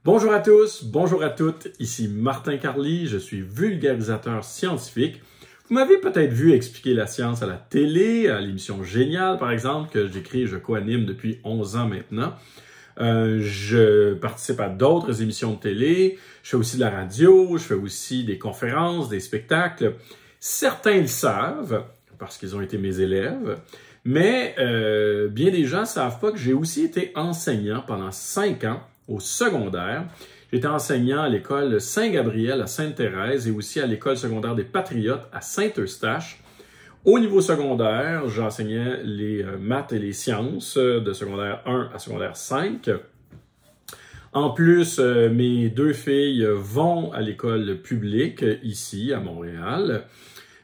Bonjour à tous, bonjour à toutes, ici Martin Carly, je suis vulgarisateur scientifique. Vous m'avez peut-être vu expliquer la science à la télé, à l'émission Génial par exemple, que j'écris et je co-anime depuis 11 ans maintenant. Je participe à d'autres émissions de télé, je fais aussi de la radio, je fais aussi des conférences, des spectacles. Certains le savent, parce qu'ils ont été mes élèves, mais bien des gens ne savent pas que j'ai aussi été enseignant pendant 5 ans au secondaire. J'étais enseignant à l'école Saint-Gabriel à Sainte-Thérèse et aussi à l'école secondaire des Patriotes à Saint-Eustache. Au niveau secondaire, j'enseignais les maths et les sciences de secondaire 1 à secondaire 5. En plus, mes 2 filles vont à l'école publique ici à Montréal.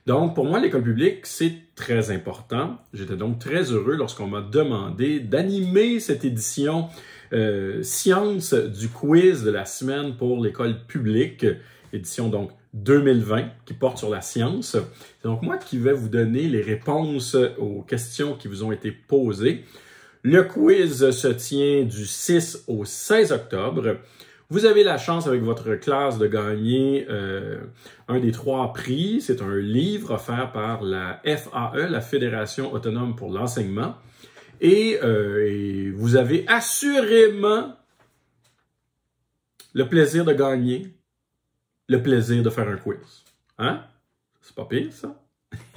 Donc, pour moi, l'école publique, c'est très important. J'étais donc très heureux lorsqu'on m'a demandé d'animer cette édition science du quiz de la semaine pour l'école publique, édition donc 2020, qui porte sur la science. C'est donc moi qui vais vous donner les réponses aux questions qui vous ont été posées. Le quiz se tient du 6 au 16 octobre. Vous avez la chance avec votre classe de gagner un des 3 prix. C'est un livre offert par la FAE, la Fédération autonome pour l'enseignement. Et vous avez assurément le plaisir de gagner, le plaisir de faire un quiz. Hein? C'est pas pire, ça?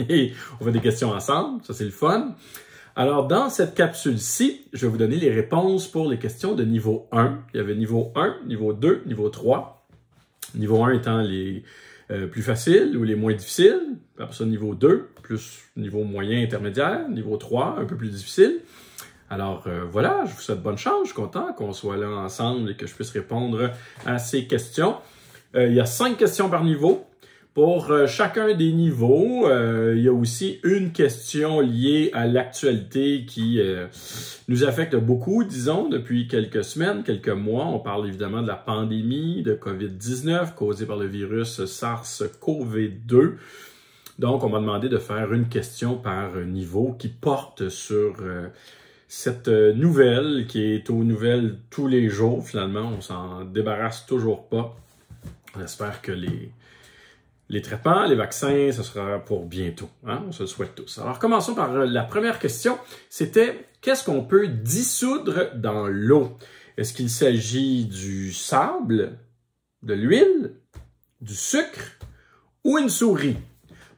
On fait des questions ensemble, ça c'est le fun. Alors, dans cette capsule-ci, je vais vous donner les réponses pour les questions de niveau 1. Il y avait niveau 1, niveau 2, niveau 3. Niveau 1 étant les plus faciles ou les moins difficiles. Après ça, niveau 2, plus niveau moyen intermédiaire. Niveau 3, un peu plus difficile. Alors voilà, je vous souhaite bonne chance. Je suis content qu'on soit là ensemble et que je puisse répondre à ces questions. Il y a 5 questions par niveau. Pour chacun des niveaux, il y a aussi une question liée à l'actualité qui nous affecte beaucoup, disons, depuis quelques semaines, quelques mois. On parle évidemment de la pandémie de COVID-19 causée par le virus SARS-CoV-2. Donc, on m'a demandé de faire une question par niveau qui porte sur cette nouvelle qui est aux nouvelles tous les jours. Finalement, on s'en débarrasse toujours pas. On espère que les traitements, les vaccins, ce sera pour bientôt. Hein? On se le souhaite tous. Alors, commençons par la première question. C'était, qu'est-ce qu'on peut dissoudre dans l'eau? Est-ce qu'il s'agit du sable, de l'huile, du sucre ou une souris?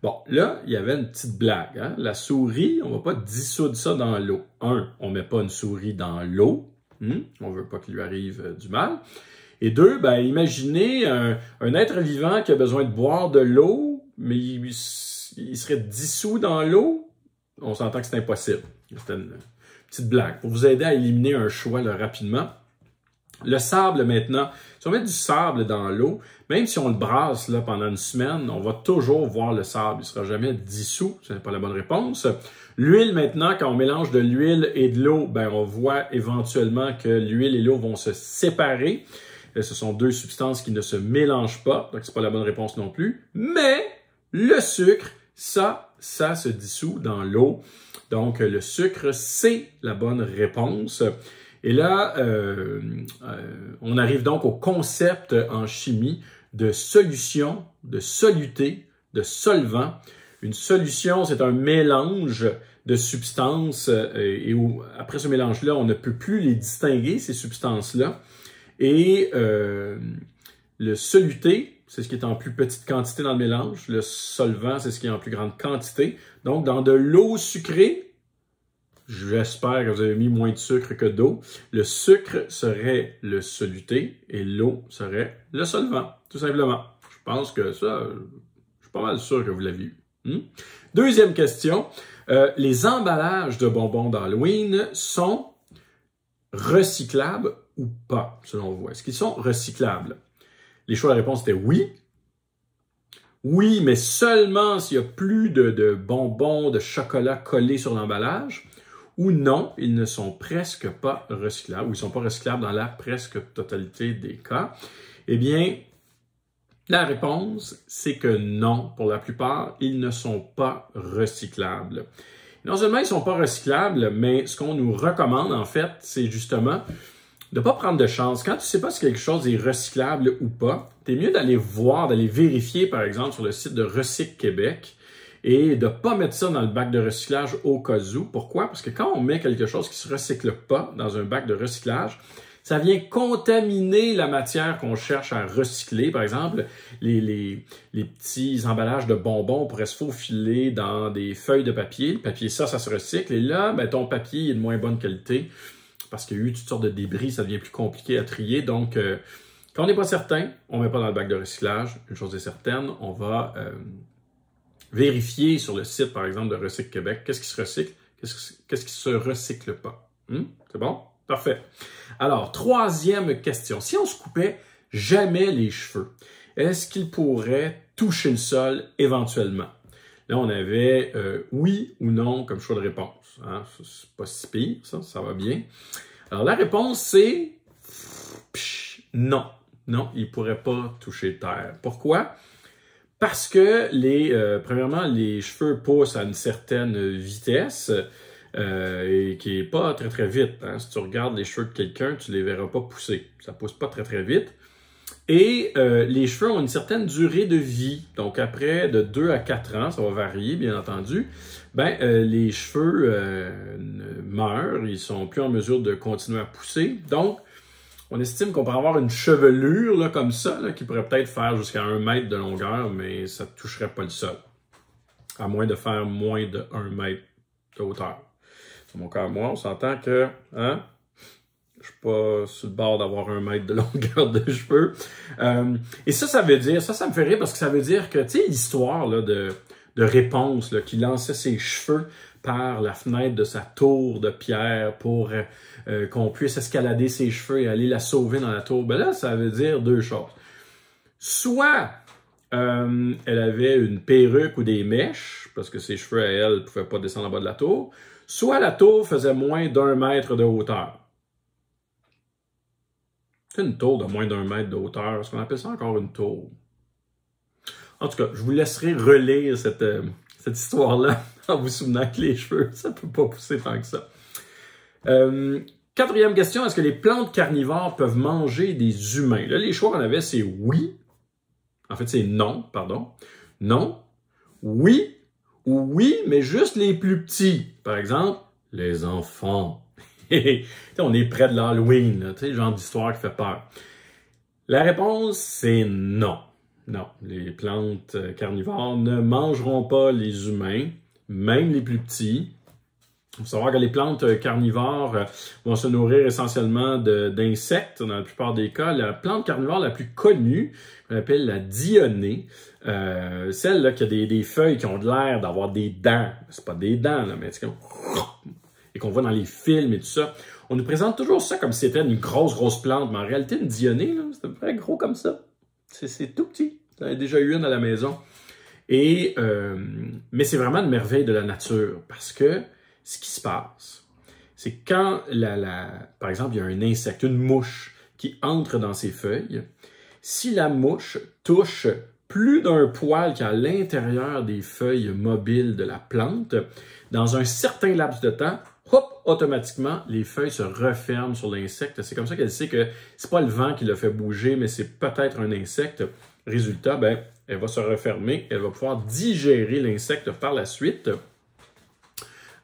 Bon, là, il y avait une petite blague. Hein? La souris, on ne va pas dissoudre ça dans l'eau. 1, on ne met pas une souris dans l'eau. On ne veut pas qu'il lui arrive du mal. Et 2, ben, imaginez un être vivant qui a besoin de boire de l'eau, mais il serait dissous dans l'eau. On s'entend que c'est impossible. C'était une petite blague. Pour vous aider à éliminer un choix là, rapidement. Le sable maintenant, si on met du sable dans l'eau, même si on le brasse là, pendant une semaine, on va toujours voir le sable. Il ne sera jamais dissous. Ce n'est pas la bonne réponse. L'huile maintenant, quand on mélange de l'huile et de l'eau, ben, on voit éventuellement que l'huile et l'eau vont se séparer. Ce sont 2 substances qui ne se mélangent pas, donc c'est pas la bonne réponse non plus. Mais le sucre, ça se dissout dans l'eau. Donc le sucre, c'est la bonne réponse. Et là, on arrive donc au concept en chimie de solution, de soluté, de solvant. Une solution, c'est un mélange de substances et après ce mélange-là, on ne peut plus les distinguer, ces substances-là. Et le soluté, c'est ce qui est en plus petite quantité dans le mélange. Le solvant, c'est ce qui est en plus grande quantité. Donc, dans de l'eau sucrée, j'espère que vous avez mis moins de sucre que d'eau. Le sucre serait le soluté et l'eau serait le solvant, tout simplement. Je pense que ça, je suis pas mal sûr que vous l'avez eu. Deuxième question. Les emballages de bonbons d'Halloween sont recyclables ou pas, selon vous? Est-ce qu'ils sont recyclables? Les choix de réponse étaient oui. Oui, mais seulement s'il y a plus de bonbons, de chocolat collés sur l'emballage. Ou non, ils ne sont presque pas recyclables, ou ils ne sont pas recyclables dans la presque totalité des cas. Eh bien, la réponse, c'est que non. Pour la plupart, ils ne sont pas recyclables. Non seulement ils ne sont pas recyclables, mais ce qu'on nous recommande, en fait, c'est justement de pas prendre de chance. Quand tu sais pas si quelque chose est recyclable ou pas, t'es mieux d'aller voir, d'aller vérifier, par exemple, sur le site de Recycle Québec et de pas mettre ça dans le bac de recyclage au cas où. Pourquoi? Parce que quand on met quelque chose qui se recycle pas dans un bac de recyclage, ça vient contaminer la matière qu'on cherche à recycler. Par exemple, les petits emballages de bonbons pourraient se faufiler dans des feuilles de papier. Le papier, ça se recycle. Et là, ben, ton papier est de moins bonne qualité parce qu'il y a eu toutes sortes de débris, ça devient plus compliqué à trier. Donc, quand on n'est pas certain, on ne met pas dans le bac de recyclage. Une chose est certaine, on va vérifier sur le site, par exemple, de Recycle Québec, qu'est-ce qui se recycle, qu'est-ce qui se recycle pas. C'est bon? Parfait. Alors, troisième question. Si on se coupait jamais les cheveux, est-ce qu'il pourrait toucher le sol éventuellement? Là, on avait oui ou non comme choix de réponse. Hein? C'est pas si pire, ça va bien. Alors, la réponse, c'est non. Non, il ne pourrait pas toucher terre. Pourquoi? Parce que, premièrement, les cheveux poussent à une certaine vitesse et qui n'est pas très, très vite. Hein? Si tu regardes les cheveux de quelqu'un, tu ne les verras pas pousser. Ça ne pousse pas très, très vite. Et les cheveux ont une certaine durée de vie. Donc, après de 2 à 4 ans, ça va varier, bien entendu, les cheveux meurent. Ils sont plus en mesure de continuer à pousser. Donc, on estime qu'on pourrait avoir une chevelure là, comme ça, là, qui pourrait peut-être faire jusqu'à 1 mètre de longueur, mais ça ne toucherait pas le sol. À moins de faire moins de 1 mètre de hauteur. Sur mon cas, moi, on s'entend que je suis pas sur le bord d'avoir 1 mètre de longueur de cheveux. Et ça veut dire, ça me fait rire parce que ça veut dire que, tu sais, l'histoire là, de Réponse là, qui lançait ses cheveux par la fenêtre de sa tour de pierre pour qu'on puisse escalader ses cheveux et aller la sauver dans la tour. Ben là, ça veut dire 2 choses. Soit elle avait une perruque ou des mèches, parce que ses cheveux à elle ne pouvaient pas descendre en bas de la tour, soit la tour faisait moins d'1 mètre de hauteur. C'est une tour de moins d'1 mètre de hauteur. Est-ce qu'on appelle ça encore une tour? En tout cas, je vous laisserai relire cette histoire-là en vous souvenant que les cheveux, ça ne peut pas pousser tant que ça. Quatrième question, est-ce que les plantes carnivores peuvent manger des humains? Là, les choix qu'on avait, c'est oui. En fait, c'est non, pardon. Non, oui, ou oui, mais juste les plus petits. Par exemple, les enfants. On est près de l'Halloween, le genre d'histoire qui fait peur. La réponse, c'est non. Non, les plantes carnivores ne mangeront pas les humains, même les plus petits. Il faut savoir que les plantes carnivores vont se nourrir essentiellement d'insectes dans la plupart des cas. La plante carnivore la plus connue, qu'on appelle la dionée, celle là, qui a des feuilles qui ont l'air d'avoir des dents. C'est pas des dents, là, mais c'est comme... et qu'on voit dans les films et tout ça. On nous présente toujours ça comme si c'était une grosse plante, mais en réalité, une dionée, c'est à peu près gros comme ça. C'est tout petit. J'en ai déjà eu une à la maison. Et, mais c'est vraiment une merveille de la nature parce que ce qui se passe, c'est quand, par exemple, il y a un insecte, une mouche qui entre dans ses feuilles, si la mouche touche plus d'un poil qui est à l'intérieur des feuilles mobiles de la plante, dans un certain laps de temps, hop, automatiquement, les feuilles se referment sur l'insecte. C'est comme ça qu'elle sait que c'est pas le vent qui l'a fait bouger, mais c'est peut-être un insecte. Résultat, elle va se refermer, elle va pouvoir digérer l'insecte par la suite.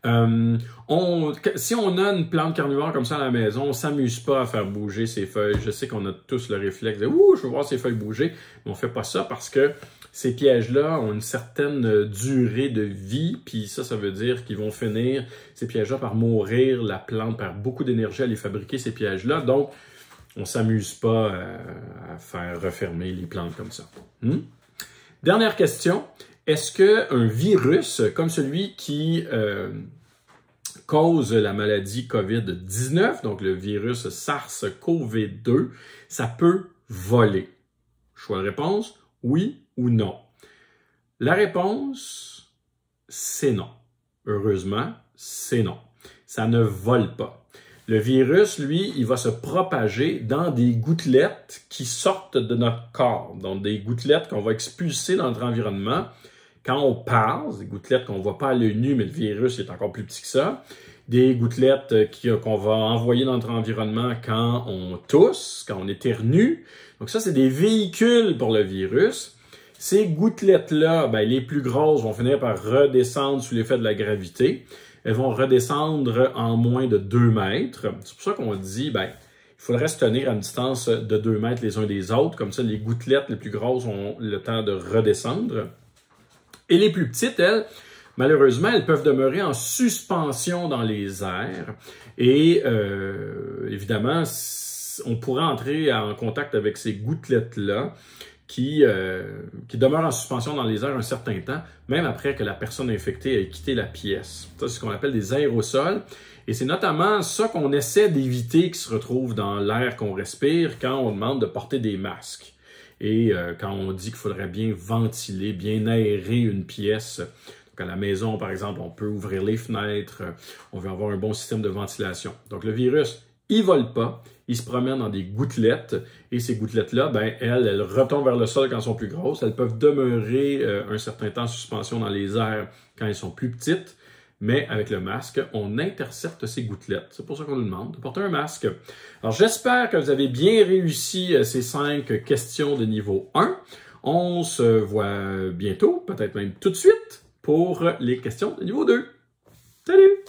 Si on a une plante carnivore comme ça à la maison, on ne s'amuse pas à faire bouger ses feuilles. Je sais qu'on a tous le réflexe de « Ouh, je veux voir ses feuilles bouger », mais on ne fait pas ça parce que ces pièges-là ont une certaine durée de vie, puis ça veut dire qu'ils vont finir, ces pièges-là, par mourir. La plante perd beaucoup d'énergie à les fabriquer, ces pièges-là. Donc, on ne s'amuse pas à faire refermer les plantes comme ça. Dernière question. Est-ce qu'un virus comme celui qui cause la maladie COVID-19, donc le virus SARS-CoV-2, ça peut voler? Choix de réponse, oui ou non. La réponse, c'est non. Heureusement, c'est non. Ça ne vole pas. Le virus, lui, il va se propager dans des gouttelettes qui sortent de notre corps. Donc, des gouttelettes qu'on va expulser dans notre environnement. Quand on parle, des gouttelettes qu'on ne voit pas à l'œil nu, mais le virus est encore plus petit que ça, des gouttelettes qu'on va envoyer dans notre environnement quand on tousse, quand on éternue. Donc ça, c'est des véhicules pour le virus. Ces gouttelettes-là, ben, les plus grosses vont finir par redescendre sous l'effet de la gravité. Elles vont redescendre en moins de 2 mètres. C'est pour ça qu'on dit, ben, il faudrait se tenir à une distance de 2 mètres les uns des autres. Comme ça, les gouttelettes les plus grosses ont le temps de redescendre. Et les plus petites, elles, malheureusement, elles peuvent demeurer en suspension dans les airs. Et évidemment, on pourrait entrer en contact avec ces gouttelettes-là qui demeurent en suspension dans les airs un certain temps, même après que la personne infectée ait quitté la pièce. Ça, c'est ce qu'on appelle des aérosols. Et c'est notamment ça qu'on essaie d'éviter qui se retrouve dans l'air qu'on respire quand on demande de porter des masques. Et quand on dit qu'il faudrait bien ventiler, bien aérer une pièce. Donc à la maison, par exemple, on peut ouvrir les fenêtres, on veut avoir un bon système de ventilation. Donc le virus, il vole pas, il se promène dans des gouttelettes, et ces gouttelettes-là, ben, elles retombent vers le sol quand elles sont plus grosses. Elles peuvent demeurer un certain temps en suspension dans les airs quand elles sont plus petites, mais avec le masque, on intercepte ces gouttelettes. C'est pour ça qu'on nous demande de porter un masque. Alors j'espère que vous avez bien réussi ces 5 questions de niveau 1. On se voit bientôt, peut-être même tout de suite, pour les questions de niveau 2. Salut!